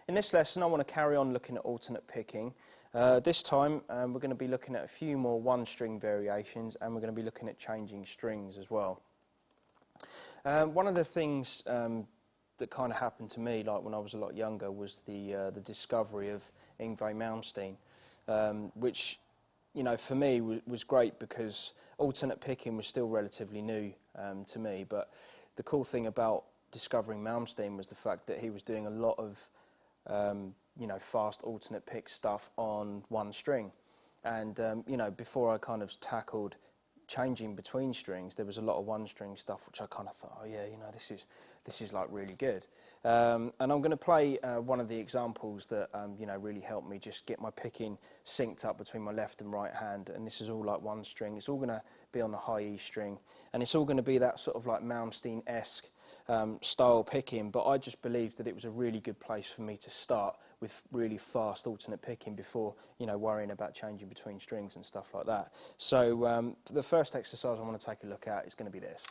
In this lesson I want to carry on looking at alternate picking. This time we're going to be looking at a few more one-string variations, and we're going to be looking at changing strings as well. One of the things that kind of happened to me, like when I was a lot younger, was the discovery of Yngwie Malmsteen, which, you know, for me was great because alternate picking was still relatively new to me. But the cool thing about discovering Malmsteen was the fact that he was doing a lot of you know, fast alternate pick stuff on one string. And you know, before I kind of tackled changing between strings, there was a lot of one string stuff which I kind of thought, oh yeah, you know, this is like really good. And I'm going to play one of the examples that you know, really helped me just get my picking synced up between my left and right hand. And this is all like one string. It's all going to be on the high E string, and it's all going to be that sort of like Malmsteen-esque style picking. But I just believed that it was a really good place for me to start with really fast alternate picking before, you know, worrying about changing between strings and stuff like that. So the first exercise I want to take a look at is going to be this.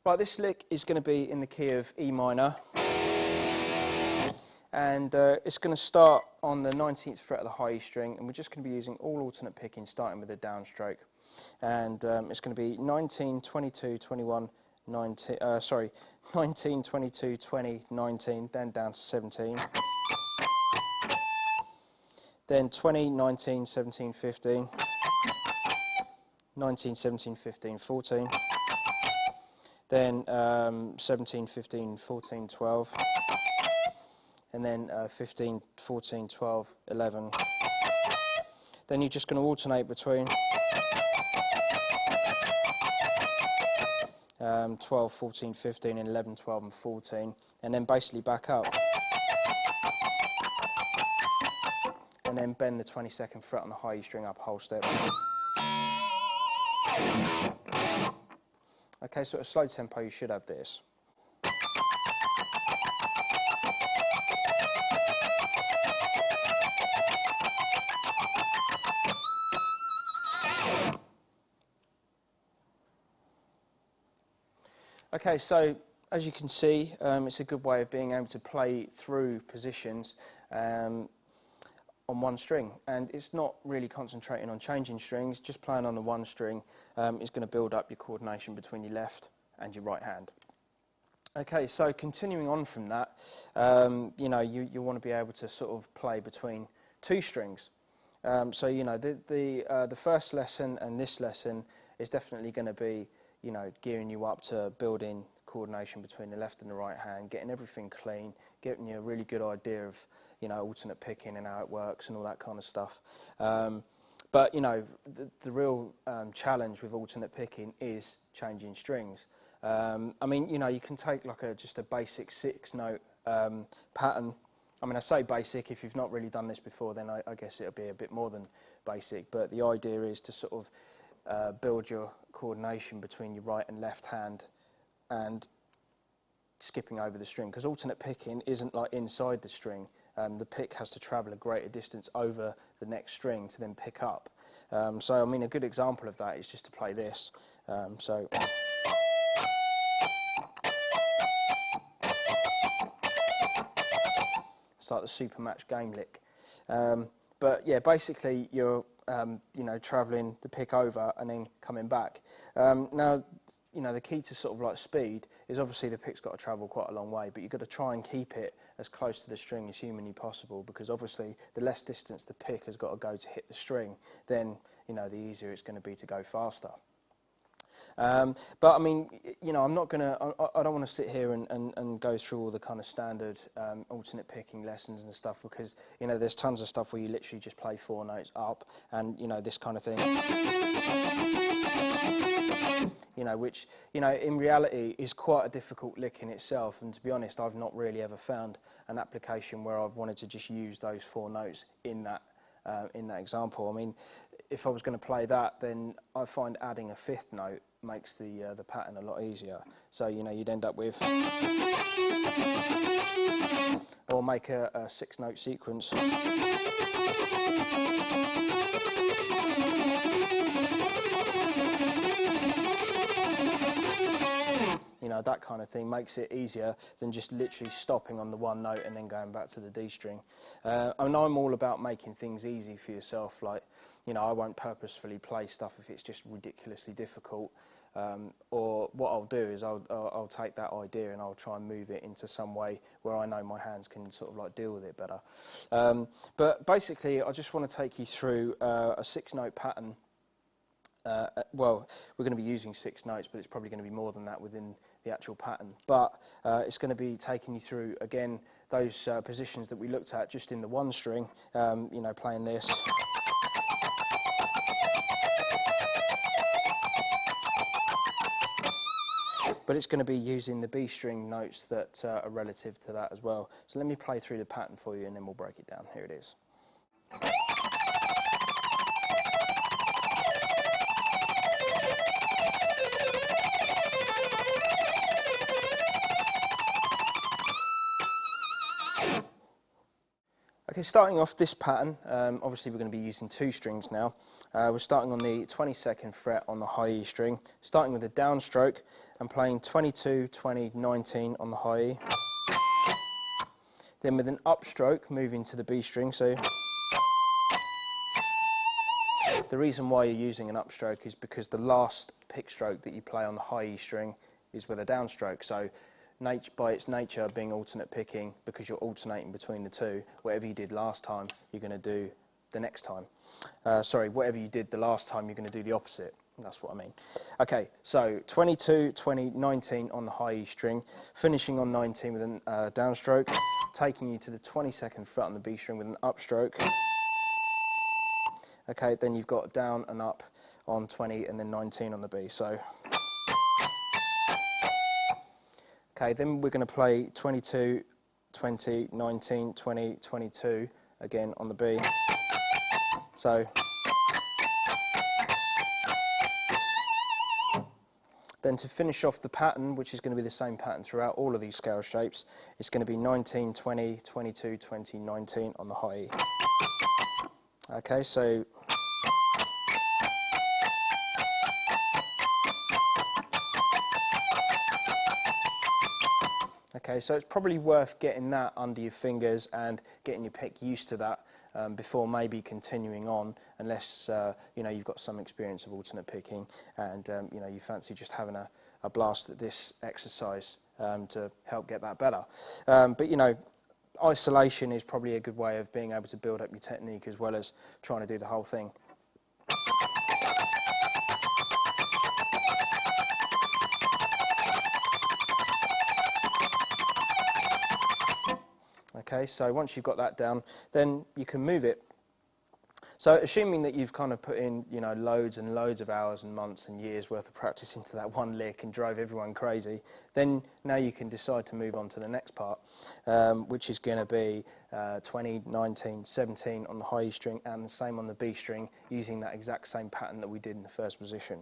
Right, this lick is going to be in the key of E minor, and it's going to start on the 19th fret of the high E string, and we're just going to be using all alternate picking starting with a downstroke. And it's going to be 19, 22, 21, 19, 19, 22, 20, 19, then down to 17. Then 20, 19, 17, 15, 19, 17, 15, 14. Then 17, 15, 14, 12. And then 15, 14, 12, 11. Then you're just going to alternate between 12, 14, 15, and 11, 12, and 14, and then basically back up. And then bend the 22nd fret on the high E string up a whole step. Okay, so at a slow tempo you should have this. Okay, so as you can see, it's a good way of being able to play through positions on one string, and it's not really concentrating on changing strings. Just playing on the one string is going to build up your coordination between your left and your right hand. Okay, so continuing on from that, you know, you want to be able to sort of play between two strings. So you know, the first lesson and this lesson is definitely going to be, you know, gearing you up to building coordination between the left and the right hand, getting everything clean, getting you a really good idea of, you know, alternate picking and how it works and all that kind of stuff. But, you know, the real challenge with alternate picking is changing strings. I mean, you know, you can take like just a basic 6-note pattern. I mean, I say basic, if you've not really done this before, then I guess it'll be a bit more than basic. But the idea is to sort of build your coordination between your right and left hand and skipping over the string, because alternate picking isn't like inside the string. The pick has to travel a greater distance over the next string to then pick up. So I mean, a good example of that is just to play this. So it's like the super match game lick. But yeah, basically you're you know, travelling the pick over and then coming back. Now, you know, the key to sort of like speed is obviously the pick's got to travel quite a long way, but you've got to try and keep it as close to the string as humanly possible, because obviously the less distance the pick has got to go to hit the string, then, you know, the easier it's going to be to go faster. But I mean, you know, I'm not gonna. I don't want to sit here and go through all the kind of standard alternate picking lessons and stuff, because, you know, there's tons of stuff where you literally just play 4 notes up, and, you know, this kind of thing. You know, which, you know, in reality is quite a difficult lick in itself. And to be honest, I've not really ever found an application where I've wanted to just use those 4 notes in that example. I mean, if I was going to play that, then I find adding a 5th note makes the pattern a lot easier. So, you know, you'd end up with, or make a 6-note sequence. You know, that kind of thing makes it easier than just literally stopping on the one note and then going back to the D string. And I'm all about making things easy for yourself. Like, you know, I won't purposefully play stuff if it's just ridiculously difficult. Or what I'll do is I'll take that idea and I'll try and move it into some way where I know my hands can sort of like deal with it better. But basically, I just want to take you through a 6-note pattern. Well, we're going to be using 6 notes, but it's probably going to be more than that within the actual pattern. But it's going to be taking you through, again, those positions that we looked at just in the 1 string, you know, playing this. But it's going to be using the B string notes that are relative to that as well. So let me play through the pattern for you and then we'll break it down. Here it is. Okay, starting off this pattern, obviously we're going to be using 2 strings now. We're starting on the 22nd fret on the high E string, starting with a downstroke and playing 22, 20, 19 on the high E. Then with an upstroke, moving to the B string. So the reason why you're using an upstroke is because the last pick stroke that you play on the high E string is with a downstroke. So by its nature being alternate picking, because you're alternating between the two, whatever you did last time, you're going to do the next time. Sorry, whatever you did the last time, you're going to do the opposite. That's what I mean. Okay, so 22, 20, 19 on the high E string, finishing on 19 with a downstroke, taking you to the 22nd fret on the B string with an upstroke. Okay, then you've got down and up on 20 and then 19 on the B. So. Okay, then we're going to play 22, 20, 19, 20, 22 again on the B. So then to finish off the pattern, which is going to be the same pattern throughout all of these scale shapes, it's going to be 19, 20, 22, 20, 19 on the high E. Okay, so okay, so it's probably worth getting that under your fingers and getting your pick used to that before maybe continuing on, unless you know, you've got some experience of alternate picking and you know, you fancy just having a blast at this exercise to help get that better. But you know, isolation is probably a good way of being able to build up your technique as well as trying to do the whole thing. Okay, so once you've got that down, then you can move it. So assuming that you've kind of put in, you know, loads and loads of hours and months and years worth of practice into that one lick and drove everyone crazy, then now you can decide to move on to the next part, which is going to be 20, 19, 17 on the high E string and the same on the B string, using that exact same pattern that we did in the first position.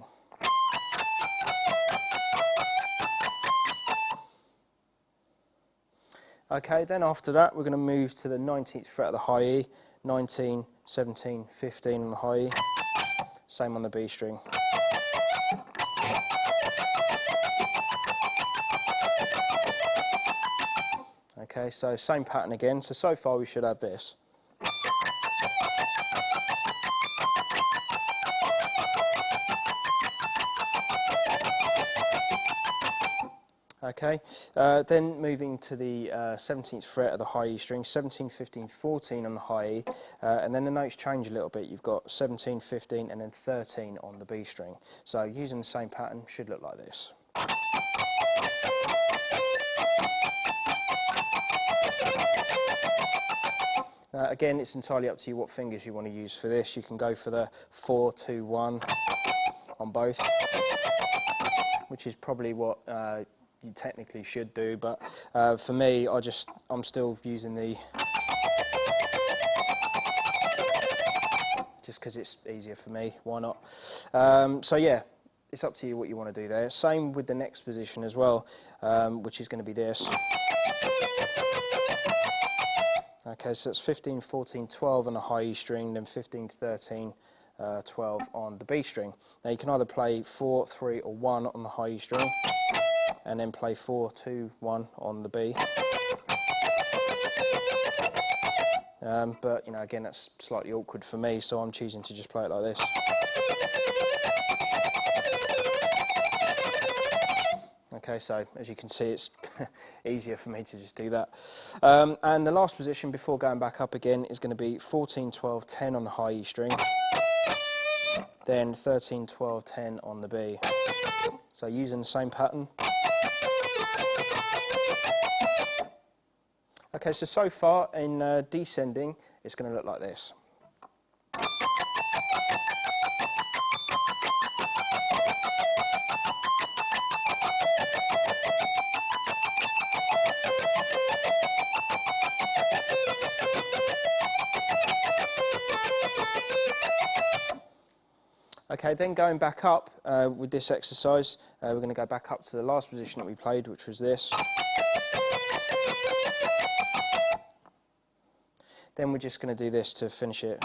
Okay, then after that we're going to move to the 19th fret of the high E, 19, 17, 15 on the high E, same on the B string. Okay, so same pattern again, so far we should have this. Okay, then moving to the 17th fret of the high E string, 17, 15, 14 on the high E, and then the notes change a little bit. You've got 17, 15 and then 13 on the B string. So using the same pattern should look like this. Again, it's entirely up to you what fingers you want to use for this. You can go for the 4, 2, 1 on both, which is probably what you technically should do, but for me, I'm still using the, just because it's easier for me, why not? So yeah, it's up to you what you want to do there. Same with the next position as well, which is going to be this. Okay, so it's 15, 14, 12 on the high E string, then 15 to 13, 12 on the B string. Now you can either play 4, 3 or 1 on the high E string, and then play 4, 2, 1 on the B. But, you know, again, that's slightly awkward for me, so I'm choosing to just play it like this. Okay, so as you can see, it's easier for me to just do that. And the last position before going back up again is going to be 14, 12, 10 on the high E string, then 13, 12, 10 on the B. So using the same pattern. Okay, so far in descending, it's going to look like this. Okay, then going back up with this exercise, we're going to go back up to the last position that we played, which was this. Then we're just going to do this to finish it.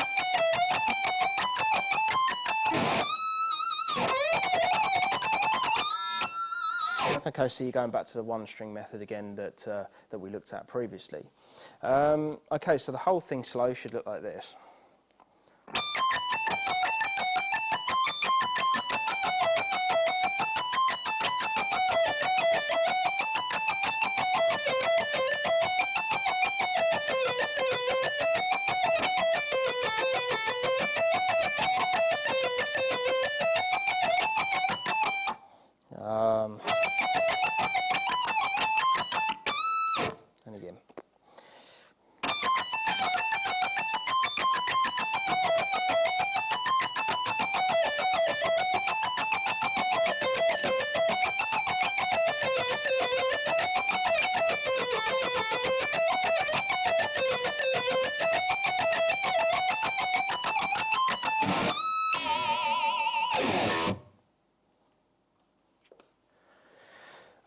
Okay, so you're going back to the one string method again that we looked at previously. Okay, so the whole thing slow should look like this. And again.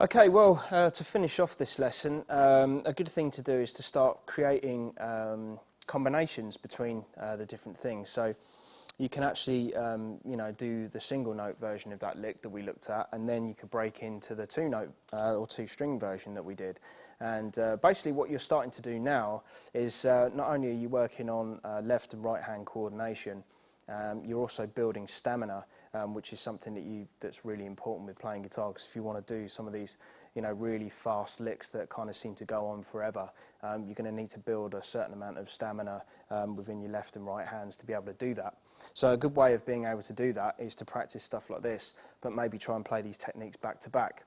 Okay, well, to finish off this lesson, a good thing to do is to start creating combinations between the different things. So you can actually, you know, do the single note version of that lick that we looked at, and then you could break into the two note or two string version that we did. And basically what you're starting to do now is not only are you working on left and right hand coordination, you're also building stamina, which is something that's really important with playing guitar, because if you want to do some of these, you know, really fast licks that kind of seem to go on forever, you're going to need to build a certain amount of stamina within your left and right hands to be able to do that. So a good way of being able to do that is to practice stuff like this, but maybe try and play these techniques back to back.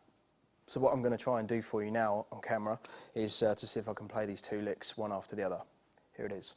So what I'm going to try and do for you now on camera is to see if I can play these two licks one after the other. Here it is.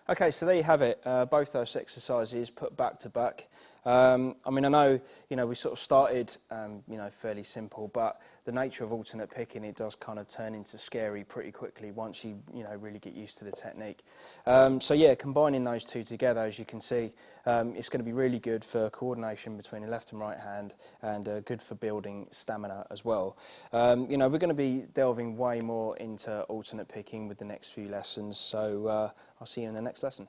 Okay, so there you have it, both those exercises put back to back. I mean, I know, you know, we sort of started, you know, fairly simple, but the nature of alternate picking, it does kind of turn into scary pretty quickly once you know, really get used to the technique. So yeah, combining those two together, as you can see, it's going to be really good for coordination between the left and right hand, and good for building stamina as well. You know, we're going to be delving way more into alternate picking with the next few lessons, so I'll see you in the next lesson.